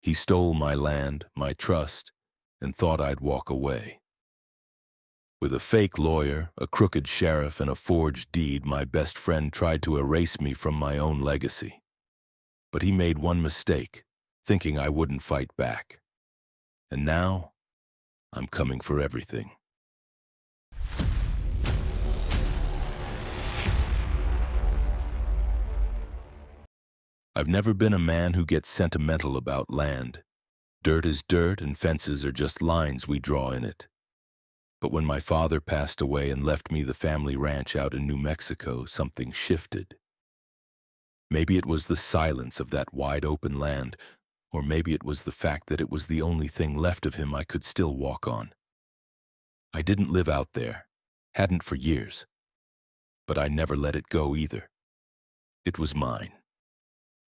He stole my land, my trust, and thought I'd walk away. With a fake lawyer, a crooked sheriff, and a forged deed, my best friend tried to erase me from my own legacy. But he made one mistake, thinking I wouldn't fight back. And now, I'm coming for everything. I've never been a man who gets sentimental about land. Dirt is dirt, and fences are just lines we draw in it. But when my father passed away and left me the family ranch out in New Mexico, something shifted. Maybe it was the silence of that wide-open land, or maybe it was the fact that it was the only thing left of him I could still walk on. I didn't live out there, hadn't for years, but I never let it go either. It was mine.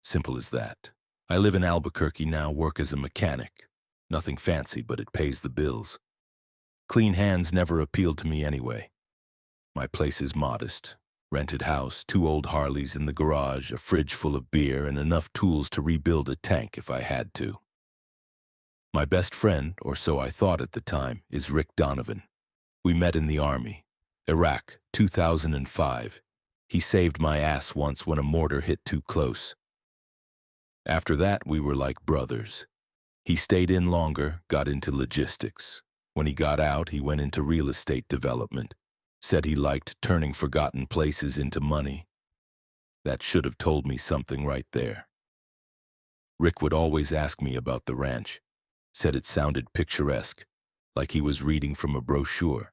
Simple as that. I live in Albuquerque now, work as a mechanic. Nothing fancy, but it pays the bills. Clean hands never appealed to me anyway. My place is modest. Rented house, 2 old Harleys in the garage, a fridge full of beer, and enough tools to rebuild a tank if I had to. My best friend, or so I thought at the time, is Rick Donovan. We met in the Army. Iraq, 2005. He saved my ass once when a mortar hit too close. After that, we were like brothers. He stayed in longer, got into logistics. When he got out, he went into real estate development. Said he liked turning forgotten places into money. That should have told me something right there. Rick would always ask me about the ranch. Said it sounded picturesque, like he was reading from a brochure.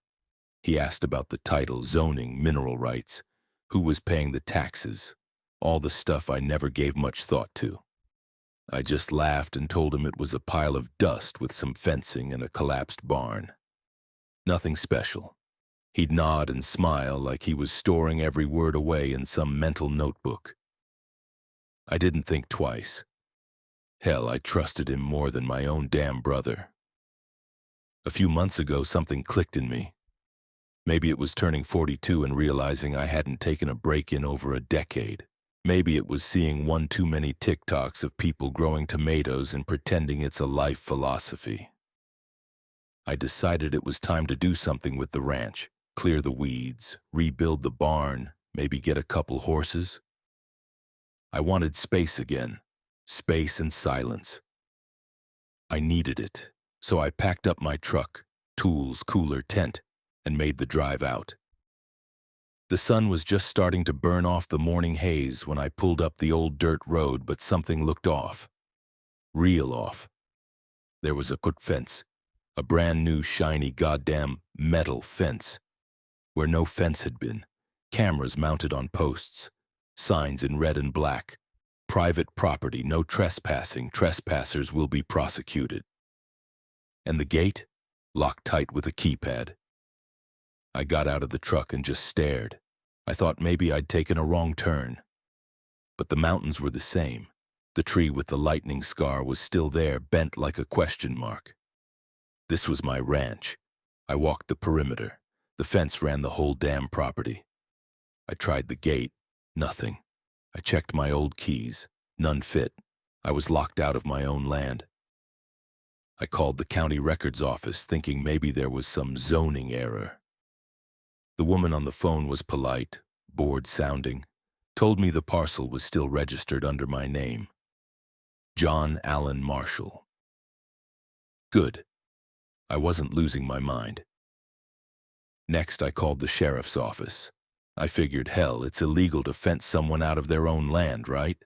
He asked about the title, zoning, mineral rights, who was paying the taxes, all the stuff I never gave much thought to. I just laughed and told him it was a pile of dust with some fencing and a collapsed barn. Nothing special. He'd nod and smile like he was storing every word away in some mental notebook. I didn't think twice. Hell, I trusted him more than my own damn brother. A few months ago, something clicked in me. Maybe it was turning 42 and realizing I hadn't taken a break in over a decade. Maybe it was seeing one too many TikToks of people growing tomatoes and pretending it's a life philosophy. I decided it was time to do something with the ranch, clear the weeds, rebuild the barn, maybe get a couple horses. I wanted space again, space and silence. I needed it, so I packed up my truck, tools, cooler, tent, and made the drive out. The sun was just starting to burn off the morning haze when I pulled up the old dirt road, but something looked off. Real off. There was a foot fence, a brand new shiny goddamn metal fence, where no fence had been, cameras mounted on posts, signs in red and black, private property, no trespassing, trespassers will be prosecuted. And the gate, locked tight with a keypad. I got out of the truck and just stared. I thought maybe I'd taken a wrong turn. But the mountains were the same. The tree with the lightning scar was still there, bent like a question mark. This was my ranch. I walked the perimeter. The fence ran the whole damn property. I tried the gate. Nothing. I checked my old keys. None fit. I was locked out of my own land. I called the county records office, thinking maybe there was some zoning error. The woman on the phone was polite, bored-sounding, told me the parcel was still registered under my name. John Allen Marshall. Good. I wasn't losing my mind. Next, I called the sheriff's office. I figured, hell, it's illegal to fence someone out of their own land, right?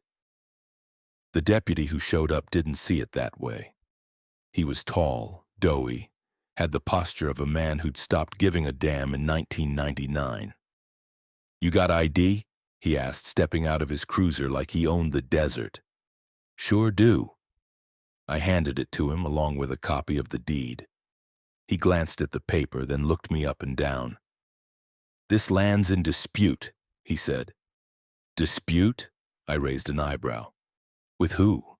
The deputy who showed up didn't see it that way. He was tall, doughy, had the posture of a man who'd stopped giving a damn in 1999. You got ID? He asked, stepping out of his cruiser like he owned the desert. Sure do. I handed it to him along with a copy of the deed. He glanced at the paper, then looked me up and down. This land's in dispute, he said. Dispute? I raised an eyebrow. With who?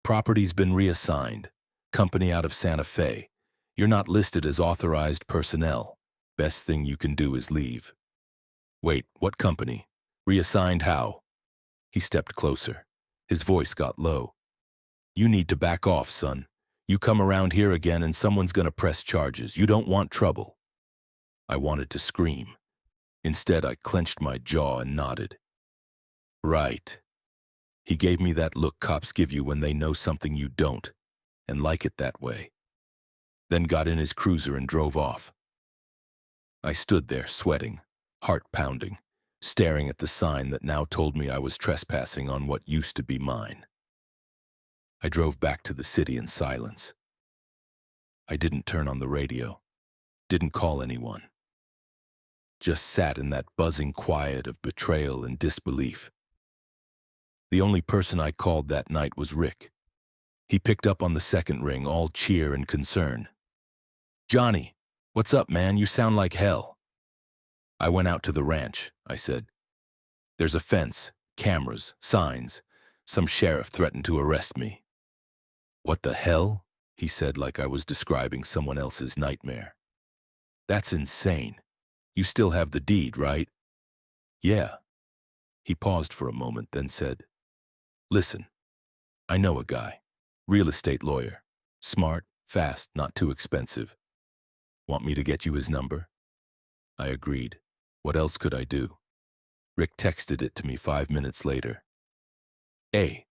Property's been reassigned. Company out of Santa Fe. You're not listed as authorized personnel. Best thing you can do is leave. Wait, what company? Reassigned how? He stepped closer. His voice got low. You need to back off, son. You come around here again and someone's gonna press charges. You don't want trouble. I wanted to scream. Instead, I clenched my jaw and nodded. Right. He gave me that look cops give you when they know something you don't, and like it that way. Then got in his cruiser and drove off. I stood there, sweating, heart pounding, staring at the sign that now told me I was trespassing on what used to be mine. I drove back to the city in silence. I didn't turn on the radio, didn't call anyone. Just sat in that buzzing quiet of betrayal and disbelief. The only person I called that night was Rick. He picked up on the second ring, all cheer and concern. "Johnny, what's up, man? You sound like hell." "I went out to the ranch," I said. "There's a fence, cameras, signs. Some sheriff threatened to arrest me." "What the hell?" he said like I was describing someone else's nightmare. "That's insane. You still have the deed, right?" "Yeah." He paused for a moment, then said, "Listen, I know a guy, real estate lawyer, smart, fast, not too expensive. Want me to get you his number?" I agreed. What else could I do? Rick texted it to me 5 minutes later. A.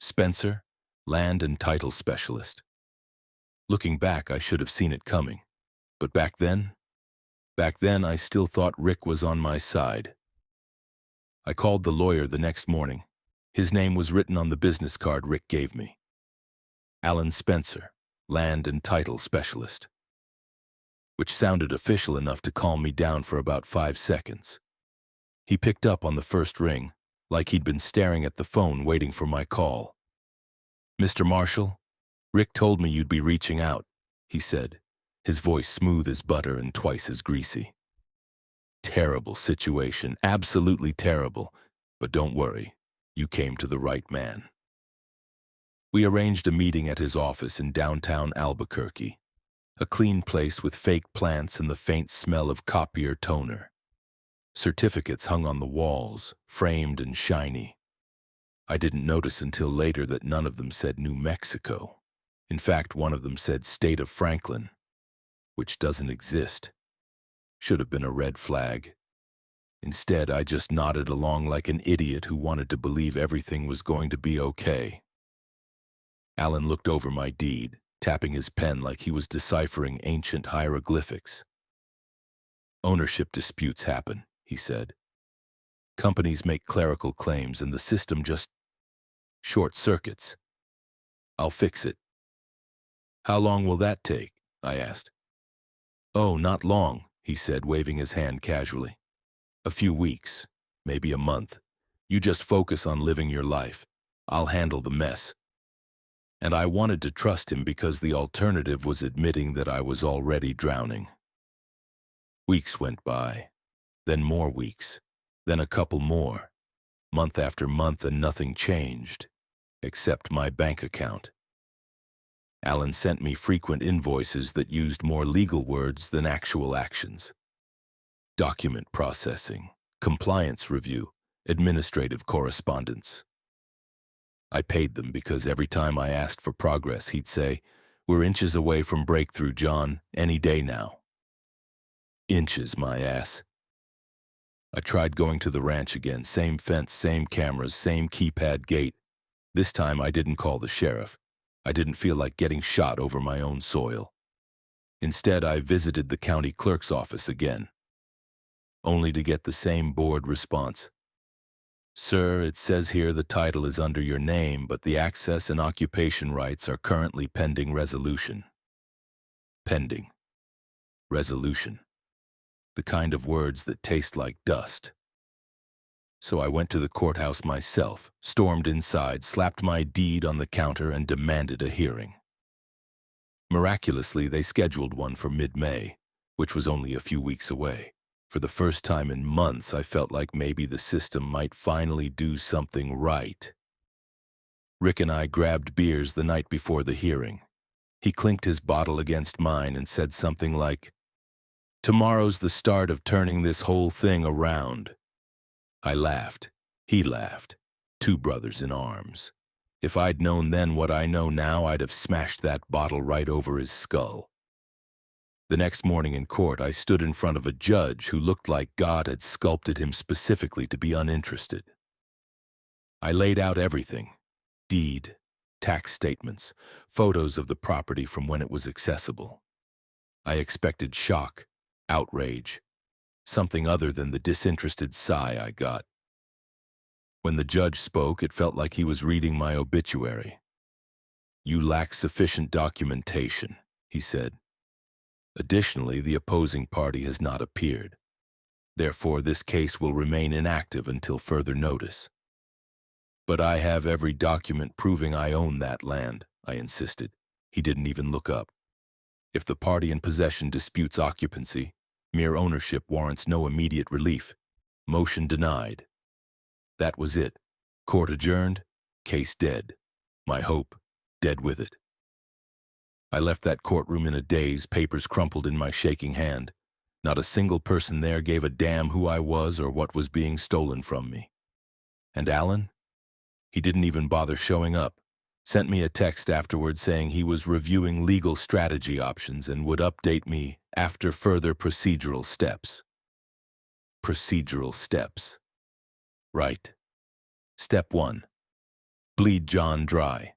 Spencer, land and title specialist. Looking back, I should have seen it coming. But back then I still thought Rick was on my side. I called the lawyer the next morning. His name was written on the business card Rick gave me. Alan Spencer, land and title specialist. Which sounded official enough to calm me down for about 5 seconds. He picked up on the first ring, like he'd been staring at the phone waiting for my call. "Mr. Marshall, Rick told me you'd be reaching out," he said, his voice smooth as butter and twice as greasy. "Terrible situation, absolutely terrible, but don't worry, you came to the right man." We arranged a meeting at his office in downtown Albuquerque, a clean place with fake plants and the faint smell of copier toner. Certificates hung on the walls, framed and shiny. I didn't notice until later that none of them said New Mexico. In fact, one of them said State of Franklin, which doesn't exist. Should have been a red flag. Instead, I just nodded along like an idiot who wanted to believe everything was going to be okay. Alan looked over my deed, tapping his pen like he was deciphering ancient hieroglyphics. "Ownership disputes happen," he said. "Companies make clerical claims and the system just short circuits. I'll fix it." "How long will that take?" I asked. "Oh, not long," he said, waving his hand casually. "A few weeks, maybe a month. You just focus on living your life. I'll handle the mess." And I wanted to trust him because the alternative was admitting that I was already drowning. Weeks went by, then more weeks, then a couple more, month after month, and nothing changed, except my bank account. Alan sent me frequent invoices that used more legal words than actual actions. Document processing, compliance review, administrative correspondence. I paid them because every time I asked for progress, he'd say, "We're inches away from breakthrough, John, any day now." Inches, my ass. I tried going to the ranch again, same fence, same cameras, same keypad gate. This time I didn't call the sheriff. I didn't feel like getting shot over my own soil. Instead, I visited the county clerk's office again, only to get the same bored response. "Sir, it says here the title is under your name, but the access and occupation rights are currently pending resolution." Pending. Resolution. The kind of words that taste like dust. So I went to the courthouse myself, stormed inside, slapped my deed on the counter, and demanded a hearing. Miraculously, they scheduled one for mid-May, which was only a few weeks away. For the first time in months, I felt like maybe the system might finally do something right. Rick and I grabbed beers the night before the hearing. He clinked his bottle against mine and said something like, "Tomorrow's the start of turning this whole thing around." I laughed. He laughed. Two brothers in arms. If I'd known then what I know now, I'd have smashed that bottle right over his skull. The next morning in court, I stood in front of a judge who looked like God had sculpted him specifically to be uninterested. I laid out everything: deed, tax statements, photos of the property from when it was accessible. I expected shock, outrage, something other than the disinterested sigh I got. When the judge spoke, it felt like he was reading my obituary. "You lack sufficient documentation," he said. "Additionally, the opposing party has not appeared. Therefore, this case will remain inactive until further notice." "But I have every document proving I own that land," I insisted. He didn't even look up. "If the party in possession disputes occupancy, mere ownership warrants no immediate relief. Motion denied." That was it. Court adjourned, case dead. My hope, dead with it. I left that courtroom in a daze, papers crumpled in my shaking hand. Not a single person there gave a damn who I was or what was being stolen from me. And Alan? He didn't even bother showing up. Sent me a text afterward saying he was reviewing legal strategy options and would update me after further procedural steps. Procedural steps. Right. Step 1. Bleed John dry.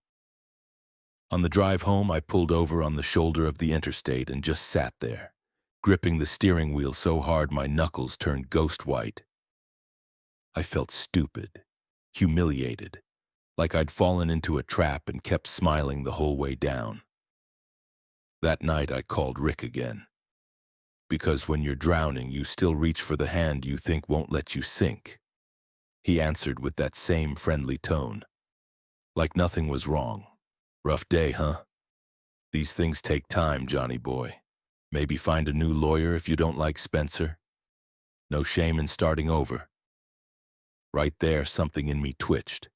On the drive home, I pulled over on the shoulder of the interstate and just sat there, gripping the steering wheel so hard my knuckles turned ghost white. I felt stupid, humiliated, like I'd fallen into a trap and kept smiling the whole way down. That night, I called Rick again. Because when you're drowning, you still reach for the hand you think won't let you sink. He answered with that same friendly tone. Like nothing was wrong. "Rough day, huh? These things take time, Johnny boy. Maybe find a new lawyer if you don't like Spencer. No shame in starting over." Right there, something in me twitched.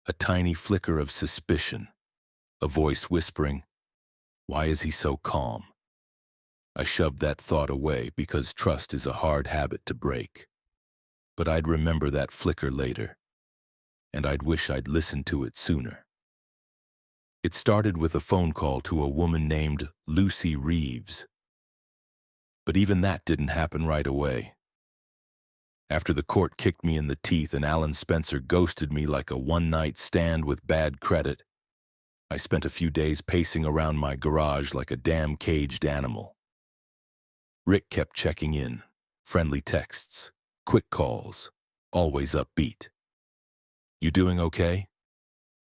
A tiny flicker of suspicion. A voice whispering, "Why is he so calm?" I shoved that thought away because trust is a hard habit to break. But I'd remember that flicker later, and I'd wish I'd listened to it sooner. It started with a phone call to a woman named Lucy Reeves. But even that didn't happen right away. After the court kicked me in the teeth and Alan Spencer ghosted me like a one-night stand with bad credit, I spent a few days pacing around my garage like a damn caged animal. Rick kept checking in, friendly texts, quick calls, always upbeat. "You doing okay?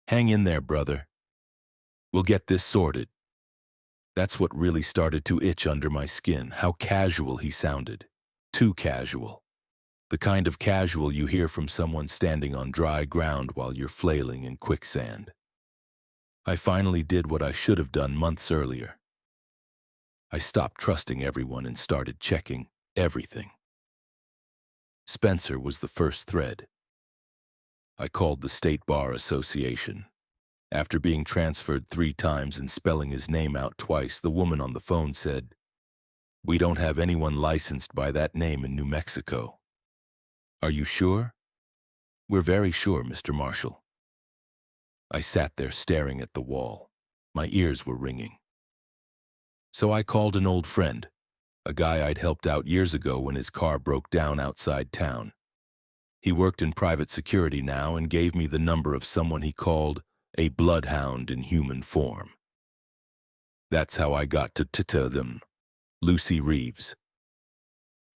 Hang in there, brother. We'll get this sorted." That's what really started to itch under my skin, how casual he sounded. Too casual. The kind of casual you hear from someone standing on dry ground while you're flailing in quicksand. I finally did what I should have done months earlier. I stopped trusting everyone and started checking everything. Spencer was the first thread. I called the State Bar Association. After being transferred 3 times and spelling his name out twice, the woman on the phone said, "We don't have anyone licensed by that name in New Mexico." "Are you sure?" "We're very sure, Mr. Marshall." I sat there staring at the wall. My ears were ringing. So I called an old friend, a guy I'd helped out years ago when his car broke down outside town. He worked in private security now and gave me the number of someone he called a bloodhound in human form. That's how I got to them, Lucy Reeves.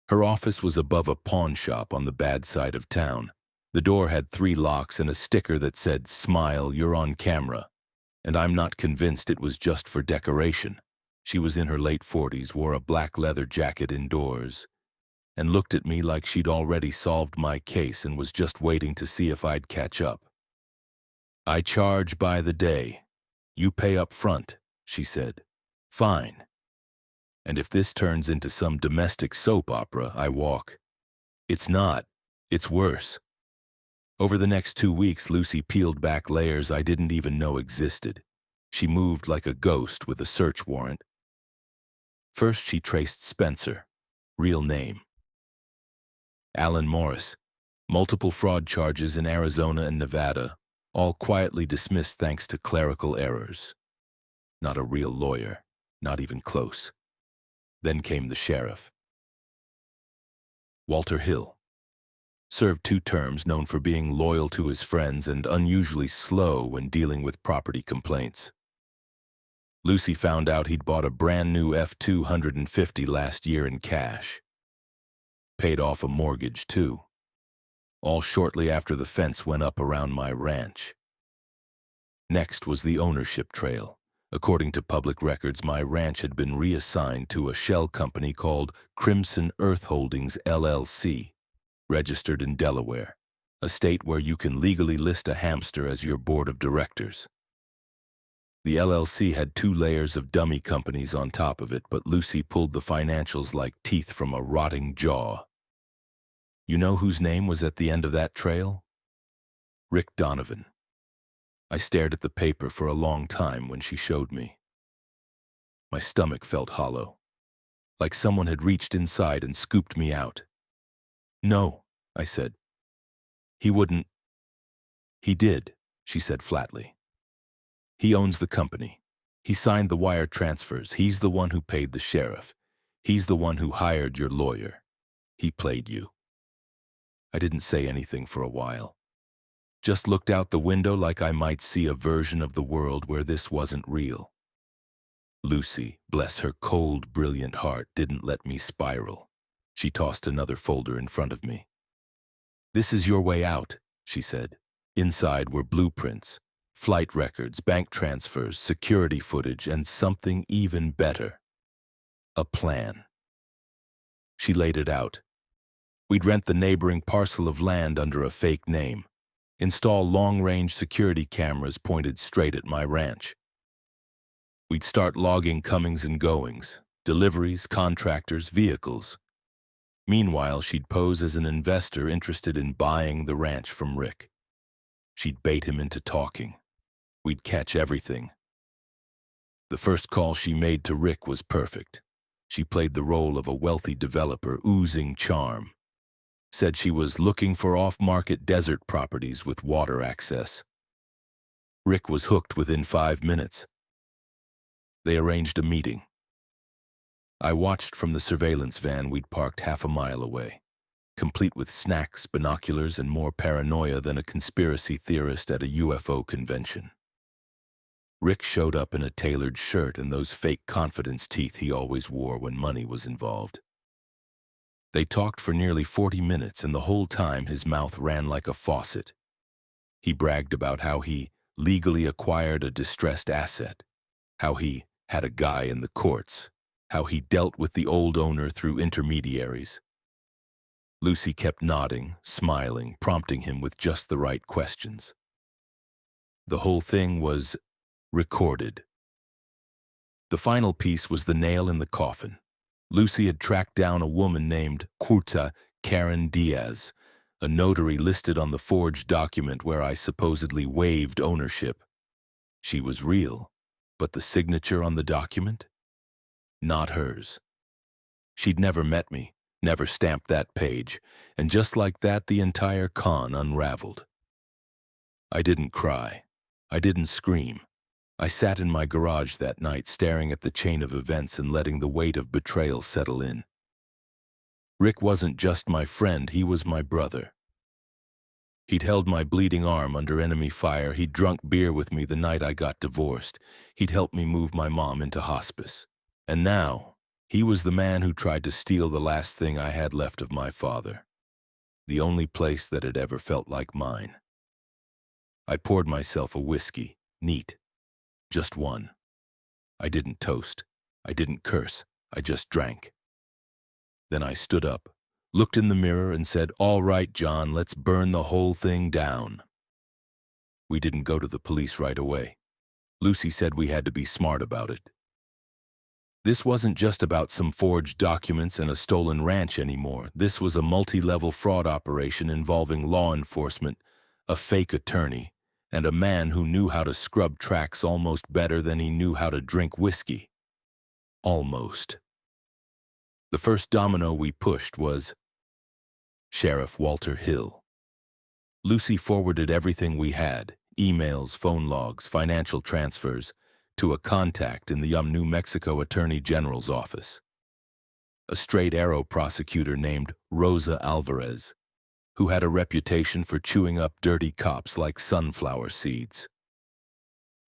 Her office was above a pawn shop on the bad side of town. The door had 3 locks and a sticker that said, "Smile, you're on camera." And I'm not convinced it was just for decoration. She was in her late 40s, wore a black leather jacket indoors, and looked at me like she'd already solved my case and was just waiting to see if I'd catch up. "I charge by the day. You pay up front," she said. "Fine. And if this turns into some domestic soap opera, I walk." It's not. It's worse. Over the next 2 weeks, Lucy peeled back layers I didn't even know existed. She moved like a ghost with a search warrant. First, she traced Spencer, real name. Alan Morris, multiple fraud charges in Arizona and Nevada, all quietly dismissed thanks to clerical errors. Not a real lawyer, not even close. Then came the sheriff. Walter Hill. Served 2 terms, known for being loyal to his friends and unusually slow when dealing with property complaints. Lucy found out he'd bought a brand new F-250 last year in cash. Paid off a mortgage, too. All shortly after the fence went up around my ranch. Next was the ownership trail. According to public records, my ranch had been reassigned to a shell company called Crimson Earth Holdings, LLC, registered in Delaware, a state where you can legally list a hamster as your board of directors. The LLC had 2 layers of dummy companies on top of it, but Lucy pulled the financials like teeth from a rotting jaw. You know whose name was at the end of that trail? Rick Donovan. I stared at the paper for a long time when she showed me. My stomach felt hollow, like someone had reached inside and scooped me out. No, I said. He wouldn't. He did, she said flatly. He owns the company. He signed the wire transfers. He's the one who paid the sheriff. He's the one who hired your lawyer. He played you. I didn't say anything for a while. Just looked out the window like I might see a version of the world where this wasn't real. Lucy, bless her cold, brilliant heart, didn't let me spiral. She tossed another folder in front of me. This is your way out, she said. Inside were blueprints, flight records, bank transfers, security footage, and something even better. A plan. She laid it out. We'd rent the neighboring parcel of land under a fake name. Install long-range security cameras pointed straight at my ranch. We'd start logging comings and goings, deliveries, contractors, vehicles. Meanwhile, she'd pose as an investor interested in buying the ranch from Rick. She'd bait him into talking. We'd catch everything. The first call she made to Rick was perfect. She played the role of a wealthy developer oozing charm. Said she was looking for off-market desert properties with water access. Rick was hooked within 5 minutes. They arranged a meeting. I watched from the surveillance van we'd parked half a mile away, complete with snacks, binoculars, and more paranoia than a conspiracy theorist at a UFO convention. Rick showed up in a tailored shirt and those fake confidence teeth he always wore when money was involved. They talked for nearly 40 minutes, and the whole time his mouth ran like a faucet. He bragged about how he legally acquired a distressed asset, how he had a guy in the courts, how he dealt with the old owner through intermediaries. Lucy kept nodding, smiling, prompting him with just the right questions. The whole thing was recorded. The final piece was the nail in the coffin. Lucy had tracked down a woman named Curta Karen Diaz, a notary listed on the forged document where I supposedly waived ownership. She was real, but the signature on the document? Not hers. She'd never met me, never stamped that page, and just like that, the entire con unraveled. I didn't cry. I didn't scream. I sat in my garage that night staring at the chain of events and letting the weight of betrayal settle in. Rick wasn't just my friend, he was my brother. He'd held my bleeding arm under enemy fire. He'd drunk beer with me the night I got divorced. He'd helped me move my mom into hospice. And now, he was the man who tried to steal the last thing I had left of my father. The only place that had ever felt like mine. I poured myself a whiskey, neat. Just one. I didn't toast. I didn't curse. I just drank. Then I stood up, looked in the mirror and said, "All right, John, let's burn the whole thing down." We didn't go to the police right away. Lucy said we had to be smart about it. This wasn't just about some forged documents and a stolen ranch anymore. This was a multi-level fraud operation involving law enforcement, a fake attorney, and a man who knew how to scrub tracks almost better than he knew how to drink whiskey. Almost. The first domino we pushed was Sheriff Walter Hill. Lucy forwarded everything we had, emails, phone logs, financial transfers, to a contact in the New Mexico Attorney General's office. A straight-arrow prosecutor named Rosa Alvarez, who had a reputation for chewing up dirty cops like sunflower seeds.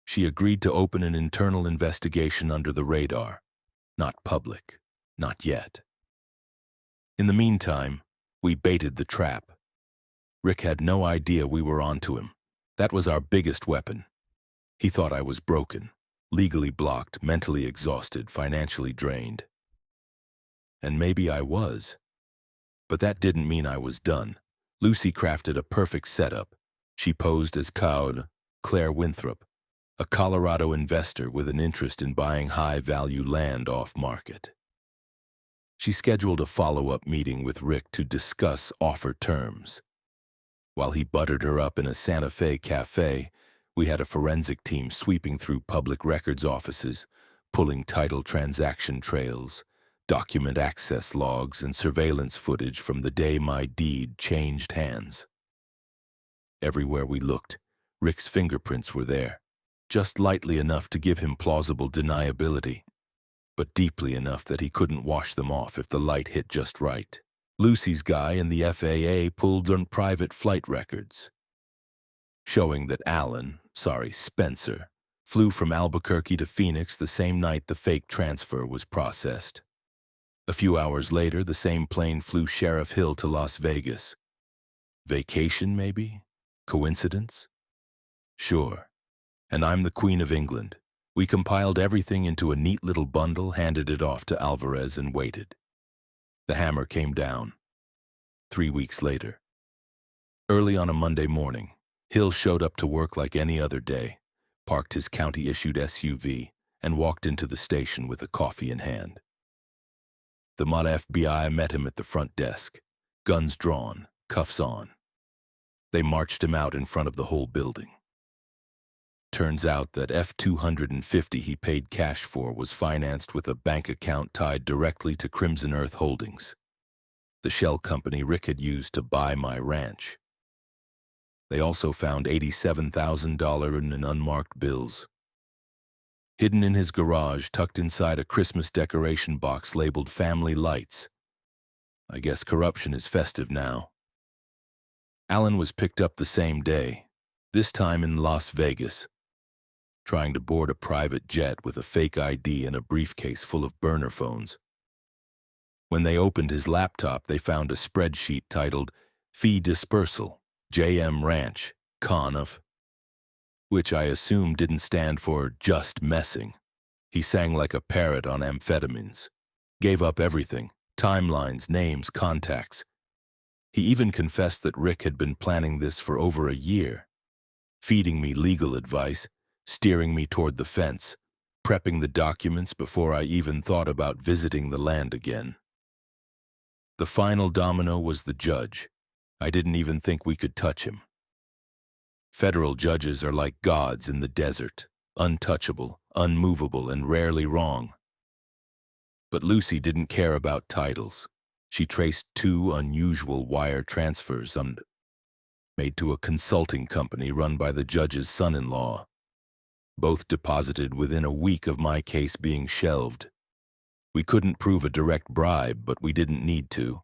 She agreed to open an internal investigation under the radar, not public, not yet. In the meantime, we baited the trap. Rick had no idea we were onto him. That was our biggest weapon. He thought I was broken, legally blocked, mentally exhausted, financially drained. And maybe I was. But that didn't mean I was done. Lucy crafted a perfect setup. She posed as Claire Winthrop, a Colorado investor with an interest in buying high-value land off-market. She scheduled a follow-up meeting with Rick to discuss offer terms. While he buttered her up in a Santa Fe cafe, we had a forensic team sweeping through public records offices, pulling title transaction trails, document access logs, and surveillance footage from the day my deed changed hands. Everywhere we looked, Rick's fingerprints were there, just lightly enough to give him plausible deniability, but deeply enough that he couldn't wash them off if the light hit just right. Lucy's guy in the FAA pulled on private flight records, showing that Spencer, flew from Albuquerque to Phoenix the same night the fake transfer was processed. A few hours later, the same plane flew Sheriff Hill to Las Vegas. Vacation, maybe? Coincidence? Sure. And I'm the Queen of England. We compiled everything into a neat little bundle, handed it off to Alvarez, and waited. The hammer came down. 3 weeks later. Early on a Monday morning, Hill showed up to work like any other day, parked his county-issued SUV, and walked into the station with a coffee in hand. The Mod FBI met him at the front desk, guns drawn, cuffs on. They marched him out in front of the whole building. Turns out that F-250 he paid cash for was financed with a bank account tied directly to Crimson Earth Holdings, the shell company Rick had used to buy my ranch. They also found $87,000 in unmarked bills. Hidden in his garage, tucked inside a Christmas decoration box labeled Family Lights. I guess corruption is festive now. Alan was picked up the same day, this time in Las Vegas, trying to board a private jet with a fake ID and a briefcase full of burner phones. When they opened his laptop, they found a spreadsheet titled Fee Dispersal, JM Ranch, Con of, which I assume didn't stand for just messing. He sang like a parrot on amphetamines, gave up everything, timelines, names, contacts. He even confessed that Rick had been planning this for over a year, feeding me legal advice, steering me toward the fence, prepping the documents before I even thought about visiting the land again. The final domino was the judge. I didn't even think we could touch him. Federal judges are like gods in the desert, untouchable, unmovable, and rarely wrong. But Lucy didn't care about titles. She traced 2 unusual wire transfers made to a consulting company run by the judge's son-in-law, both deposited within a week of my case being shelved. We couldn't prove a direct bribe, but we didn't need to.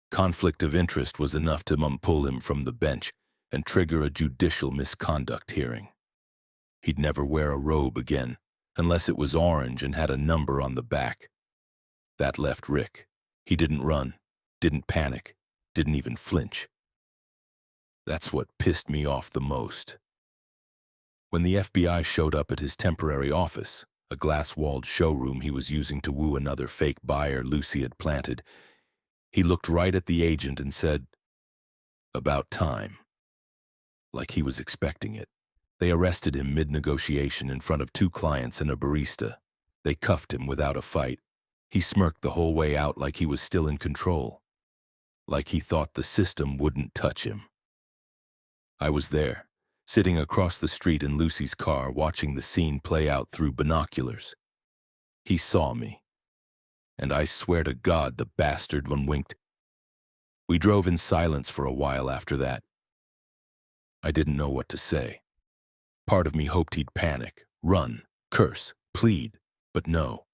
Conflict of interest was enough to pull him from the bench and trigger a judicial misconduct hearing. He'd never wear a robe again, unless it was orange and had a number on the back. That left Rick. He didn't run, didn't panic, didn't even flinch. That's what pissed me off the most. When the FBI showed up at his temporary office, a glass-walled showroom he was using to woo another fake buyer Lucy had planted, he looked right at the agent and said, "About time." Like he was expecting it. They arrested him mid-negotiation in front of 2 clients and a barista. They cuffed him without a fight. He smirked the whole way out like he was still in control, like he thought the system wouldn't touch him. I was there, sitting across the street in Lucy's car, watching the scene play out through binoculars. He saw me, and I swear to God the bastard winked. We drove in silence for a while after that. I didn't know what to say. Part of me hoped he'd panic, run, curse, plead, but no.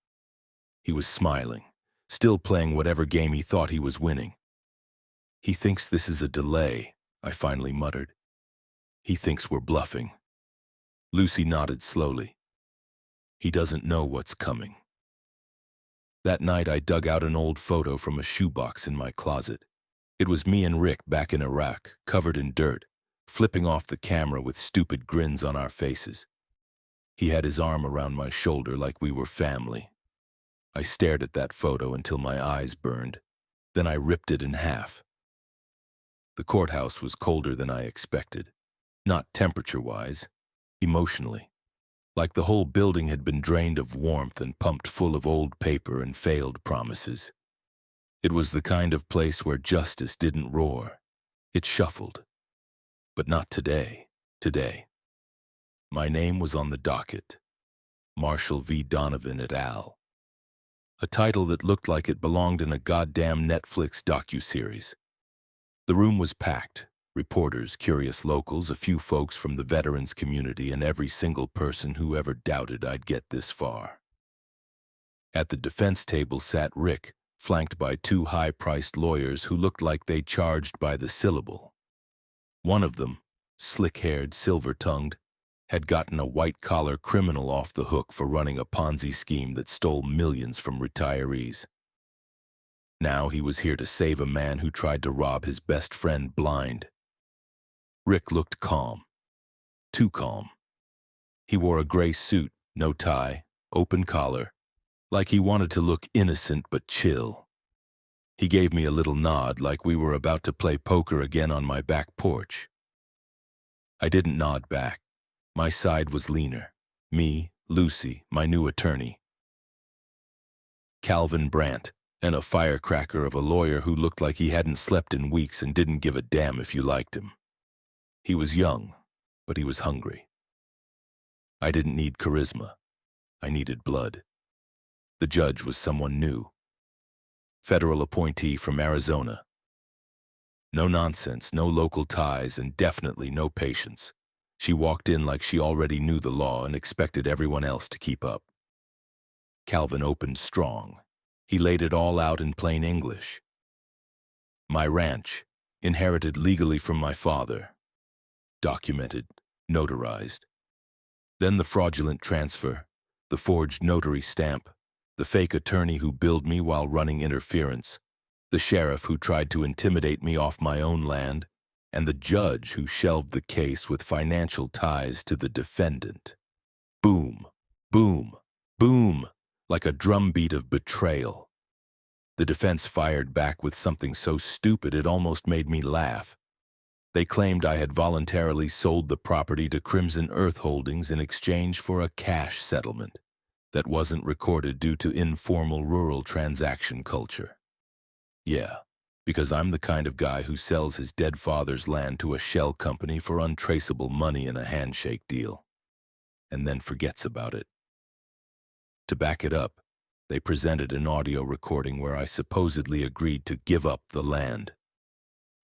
He was smiling, still playing whatever game he thought he was winning. "He thinks this is a delay," I finally muttered. "He thinks we're bluffing." Lucy nodded slowly. "He doesn't know what's coming." That night I dug out an old photo from a shoebox in my closet. It was me and Rick back in Iraq, covered in dirt, flipping off the camera with stupid grins on our faces. He had his arm around my shoulder like we were family. I stared at that photo until my eyes burned. Then I ripped it in half. The courthouse was colder than I expected. Not temperature-wise, emotionally. Like the whole building had been drained of warmth and pumped full of old paper and failed promises. It was the kind of place where justice didn't roar. It shuffled. But not today. Today. My name was on the docket. Marshall V. Donovan et al. A title that looked like it belonged in a goddamn Netflix docuseries. The room was packed. Reporters, curious locals, a few folks from the veterans community, and every single person who ever doubted I'd get this far. At the defense table sat Rick, flanked by two high-priced lawyers who looked like they charged by the syllable. One of them, slick-haired, silver-tongued, had gotten a white-collar criminal off the hook for running a Ponzi scheme that stole millions from retirees. Now he was here to save a man who tried to rob his best friend blind. Rick looked calm. Too calm. He wore a gray suit, no tie, open collar, like he wanted to look innocent but chill. He gave me a little nod like we were about to play poker again on my back porch. I didn't nod back. My side was leaner. Me, Lucy, my new attorney. Calvin Brandt, and a firecracker of a lawyer who looked like he hadn't slept in weeks and didn't give a damn if you liked him. He was young, but he was hungry. I didn't need charisma. I needed blood. The judge was someone new. Federal appointee from Arizona. No nonsense, no local ties, and definitely no patience. She walked in like she already knew the law and expected everyone else to keep up. Calvin opened strong. He laid it all out in plain English. My ranch, inherited legally from my father. Documented, notarized. Then the fraudulent transfer, the forged notary stamp, the fake attorney who billed me while running interference, the sheriff who tried to intimidate me off my own land, and the judge who shelved the case with financial ties to the defendant. Boom, boom, boom, like a drumbeat of betrayal. The defense fired back with something so stupid it almost made me laugh. They claimed I had voluntarily sold the property to Crimson Earth Holdings in exchange for a cash settlement that wasn't recorded due to informal rural transaction culture. Yeah, because I'm the kind of guy who sells his dead father's land to a shell company for untraceable money in a handshake deal, and then forgets about it. To back it up, they presented an audio recording where I supposedly agreed to give up the land.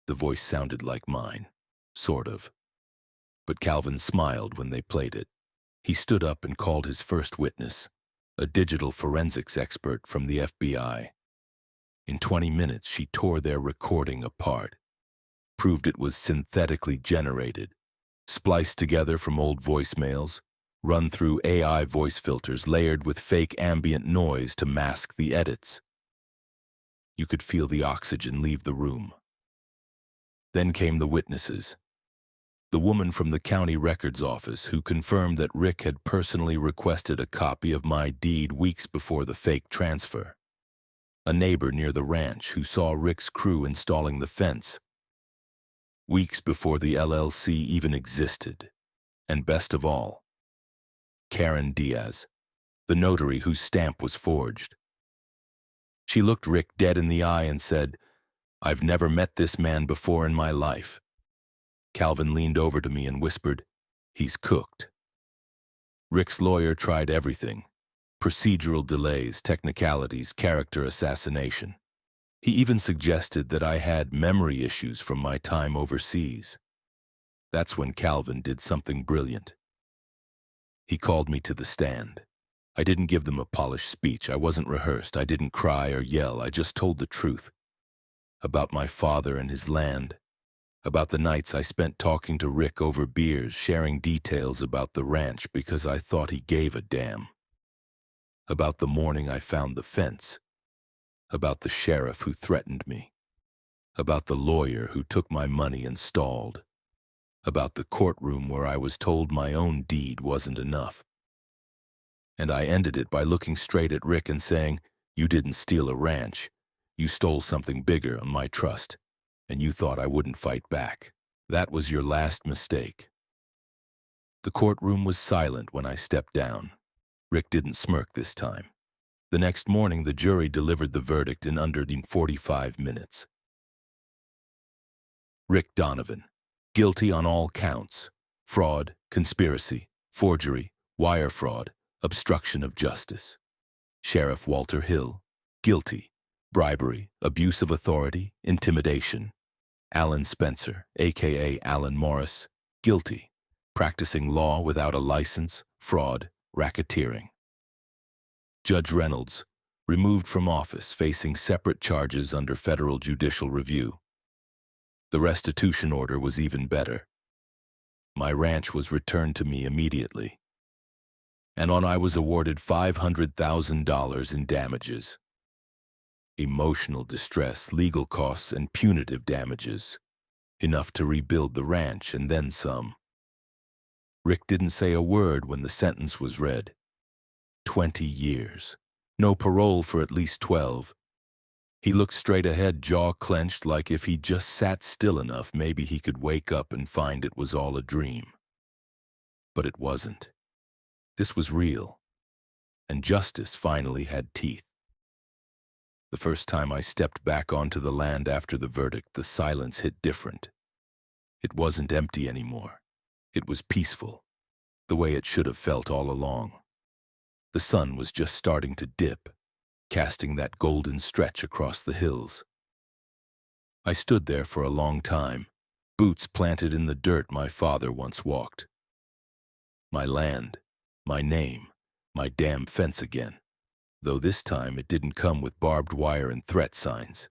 The voice sounded like mine, sort of. But Calvin smiled when they played it. He stood up and called his first witness, a digital forensics expert from the FBI. In 20 minutes, she tore their recording apart, proved it was synthetically generated, spliced together from old voicemails, run through AI voice filters layered with fake ambient noise to mask the edits. You could feel the oxygen leave the room. Then came the witnesses. The woman from the county records office who confirmed that Rick had personally requested a copy of my deed weeks before the fake transfer. A neighbor near the ranch who saw Rick's crew installing the fence. Weeks before the LLC even existed. And best of all, Karen Diaz, the notary whose stamp was forged. She looked Rick dead in the eye and said, "I've never met this man before in my life." Calvin leaned over to me and whispered, "He's cooked." Rick's lawyer tried everything. Procedural delays, technicalities, character assassination. He even suggested that I had memory issues from my time overseas. That's when Calvin did something brilliant. He called me to the stand. I didn't give them a polished speech. I wasn't rehearsed. I didn't cry or yell. I just told the truth. About my father and his land. About the nights I spent talking to Rick over beers, sharing details about the ranch because I thought he gave a damn. About the morning I found the fence. About the sheriff who threatened me. About the lawyer who took my money and stalled. About the courtroom where I was told my own deed wasn't enough. And I ended it by looking straight at Rick and saying, "You didn't steal a ranch. You stole something bigger on my trust, and you thought I wouldn't fight back. That was your last mistake." The courtroom was silent when I stepped down. Rick didn't smirk this time. The next morning, the jury delivered the verdict in under 45 minutes. Rick Donovan, guilty on all counts: fraud, conspiracy, forgery, wire fraud, obstruction of justice. Sheriff Walter Hill, guilty: bribery, abuse of authority, intimidation. Alan Spencer, a.k.a. Alan Morris, guilty: practicing law without a license, fraud, racketeering. Judge Reynolds, removed from office, facing separate charges under federal judicial review. The restitution order was even better. My ranch was returned to me immediately, and I was awarded $500,000 in damages. Emotional distress, legal costs, and punitive damages. Enough to rebuild the ranch and then some. Rick didn't say a word when the sentence was read. 20 years. No parole for at least 12. He looked straight ahead, jaw clenched, like if he just sat still enough, maybe he could wake up and find it was all a dream. But it wasn't. This was real. And justice finally had teeth. The first time I stepped back onto the land after the verdict, the silence hit different. It wasn't empty anymore. It was peaceful, the way it should have felt all along. The sun was just starting to dip, casting that golden stretch across the hills. I stood there for a long time, boots planted in the dirt my father once walked. My land, my name, my damn fence again. Though this time it didn't come with barbed wire and threat signs.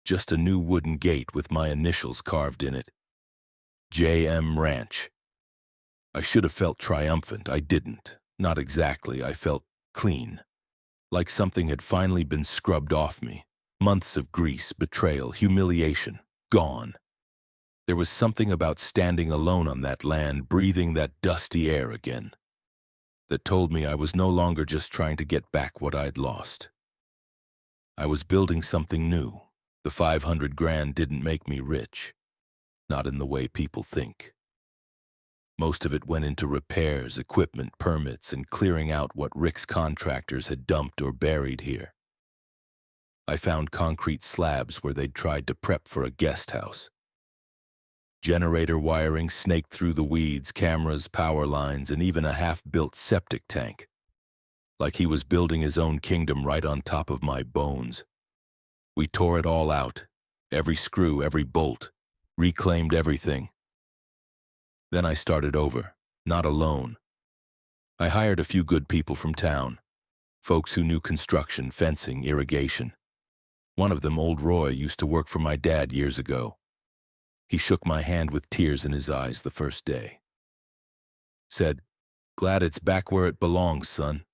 Just a new wooden gate with my initials carved in it. J.M. Ranch. I should have felt triumphant. I didn't. Not exactly. I felt clean. Like something had finally been scrubbed off me. Months of grease, betrayal, humiliation. Gone. There was something about standing alone on that land, breathing that dusty air again, that told me I was no longer just trying to get back what I'd lost. I was building something new. The 500 grand didn't make me rich. Not in the way people think. Most of it went into repairs, equipment, permits, and clearing out what Rick's contractors had dumped or buried here. I found concrete slabs where they'd tried to prep for a guest house. Generator wiring snaked through the weeds, cameras, power lines, and even a half-built septic tank. Like he was building his own kingdom right on top of my bones. We tore it all out. Every screw, every bolt. Reclaimed everything. Then I started over, not alone. I hired a few good people from town. Folks who knew construction, fencing, irrigation. One of them, old Roy, used to work for my dad years ago. He shook my hand with tears in his eyes the first day. Said, "Glad it's back where it belongs, son."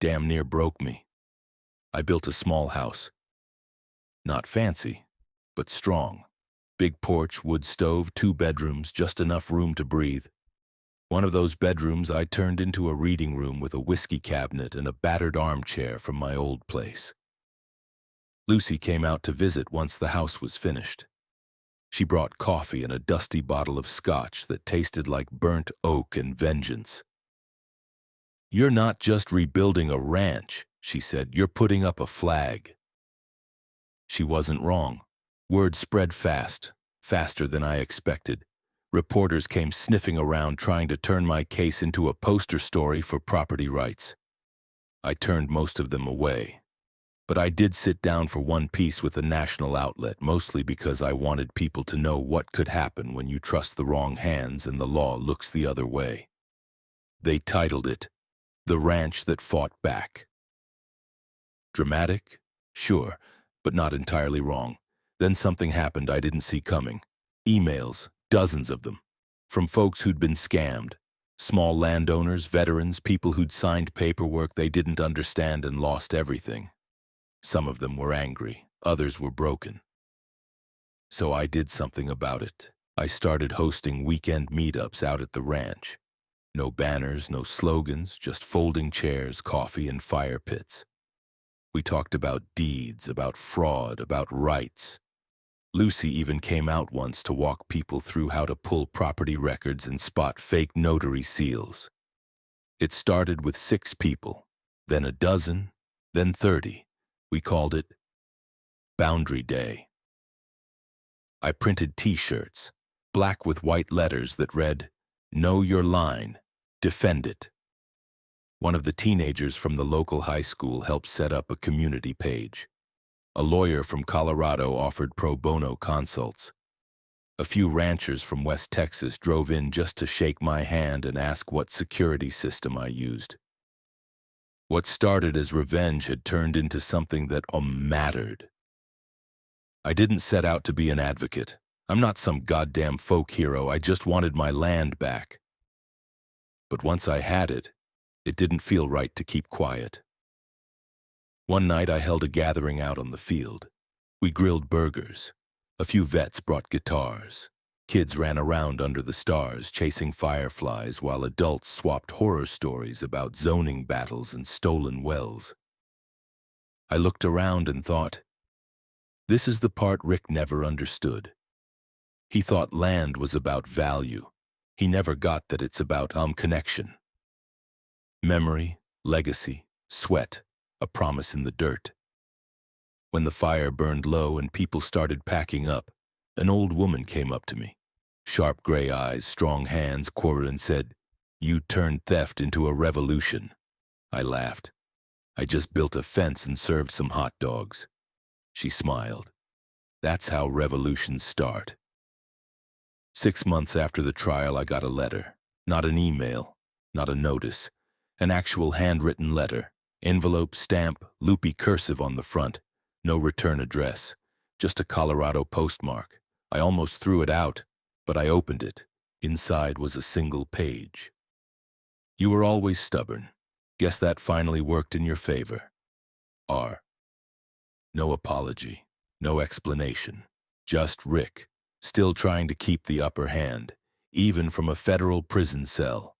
Damn near broke me. I built a small house. Not fancy, but strong. Big porch, wood stove, 2 bedrooms, just enough room to breathe. One of those bedrooms I turned into a reading room with a whiskey cabinet and a battered armchair from my old place. Lucy came out to visit once the house was finished. She brought coffee and a dusty bottle of scotch that tasted like burnt oak and vengeance. "You're not just rebuilding a ranch," she said. "You're putting up a flag." She wasn't wrong. Word spread fast, faster than I expected. Reporters came sniffing around trying to turn my case into a poster story for property rights. I turned most of them away. But I did sit down for one piece with a national outlet, mostly because I wanted people to know what could happen when you trust the wrong hands and the law looks the other way. They titled it, "The Ranch That Fought Back." Dramatic? Sure, but not entirely wrong. Then something happened I didn't see coming. Emails, dozens of them, from folks who'd been scammed. Small landowners, veterans, people who'd signed paperwork they didn't understand and lost everything. Some of them were angry, others were broken. So I did something about it. I started hosting weekend meetups out at the ranch. No banners, no slogans, just folding chairs, coffee, and fire pits. We talked about deeds, about fraud, about rights. Lucy even came out once to walk people through how to pull property records and spot fake notary seals. It started with 6 people, then a dozen, then 30. We called it Boundary Day. I printed T-shirts, black with white letters that read, "Know your line, defend it." One of the teenagers from the local high school helped set up a community page. A lawyer from Colorado offered pro bono consults. A few ranchers from West Texas drove in just to shake my hand and ask what security system I used. What started as revenge had turned into something that mattered. I didn't set out to be an advocate. I'm not some goddamn folk hero. I just wanted my land back. But once I had it, it didn't feel right to keep quiet. One night I held a gathering out on the field. We grilled burgers. A few vets brought guitars. Kids ran around under the stars, chasing fireflies, while adults swapped horror stories about zoning battles and stolen wells. I looked around and thought, this is the part Rick never understood. He thought land was about value. He never got that it's about connection. Memory, legacy, sweat, a promise in the dirt. When the fire burned low and people started packing up, an old woman came up to me. Sharp gray eyes, strong hands, quartered and said, "You turned theft into a revolution." I laughed. "I just built a fence and served some hot dogs." She smiled. That's how revolutions start. 6 months after the trial, I got a letter. Not an email, not a notice. An actual handwritten letter. Envelope, stamp, loopy cursive on the front. No return address. Just a Colorado postmark. I almost threw it out, but I opened it. Inside was a single page. "You were always stubborn. Guess that finally worked in your favor. R." No apology, no explanation. Just Rick, still trying to keep the upper hand, even from a federal prison cell.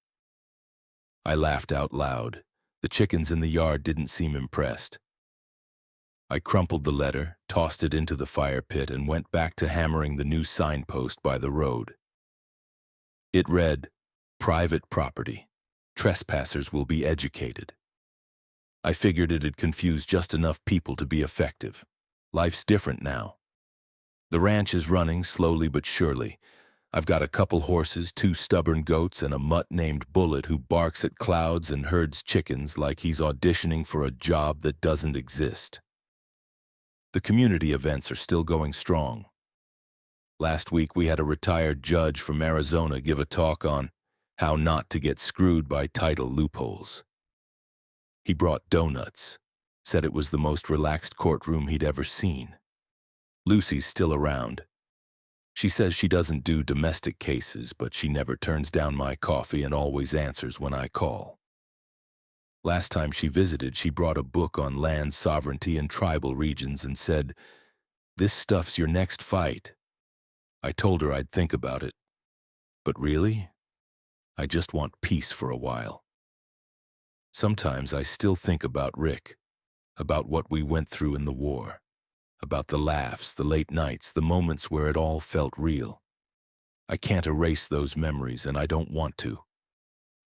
I laughed out loud. The chickens in the yard didn't seem impressed. I crumpled the letter, tossed it into the fire pit, and went back to hammering the new signpost by the road. It read, "Private property. Trespassers will be educated." I figured it'd confuse just enough people to be effective. Life's different now. The ranch is running slowly but surely. I've got a couple horses, 2 stubborn goats, and a mutt named Bullet who barks at clouds and herds chickens like he's auditioning for a job that doesn't exist. The community events are still going strong. Last week we had a retired judge from Arizona give a talk on how not to get screwed by title loopholes. He brought donuts, said it was the most relaxed courtroom he'd ever seen. Lucy's still around. She says she doesn't do domestic cases, but she never turns down my coffee and always answers when I call. Last time she visited, she brought a book on land sovereignty and tribal regions and said, "This stuff's your next fight." I told her I'd think about it. But really, I just want peace for a while. Sometimes I still think about Rick, about what we went through in the war, about the laughs, the late nights, the moments where it all felt real. I can't erase those memories, and I don't want to.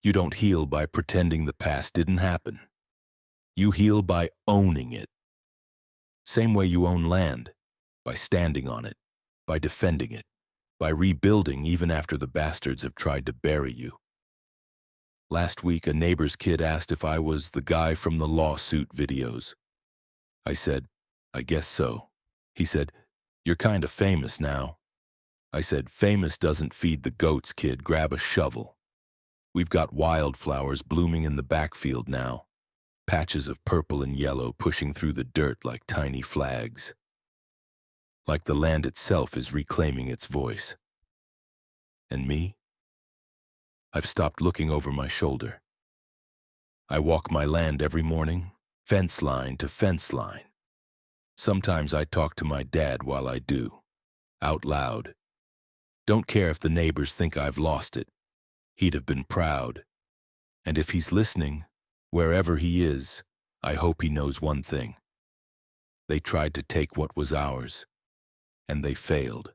You don't heal by pretending the past didn't happen. You heal by owning it. Same way you own land, by standing on it, by defending it, by rebuilding even after the bastards have tried to bury you. Last week, a neighbor's kid asked if I was the guy from the lawsuit videos. I said, "I guess so." He said, "You're kind of famous now." I said, "Famous doesn't feed the goats, kid. Grab a shovel. We've got wildflowers blooming in the backfield now, patches of purple and yellow pushing through the dirt like tiny flags, like the land itself is reclaiming its voice. And me? I've stopped looking over my shoulder. I walk my land every morning, fence line to fence line. Sometimes I talk to my dad while I do, out loud. Don't care if the neighbors think I've lost it. He'd have been proud. And if he's listening, wherever he is, I hope he knows one thing. They tried to take what was ours, and they failed.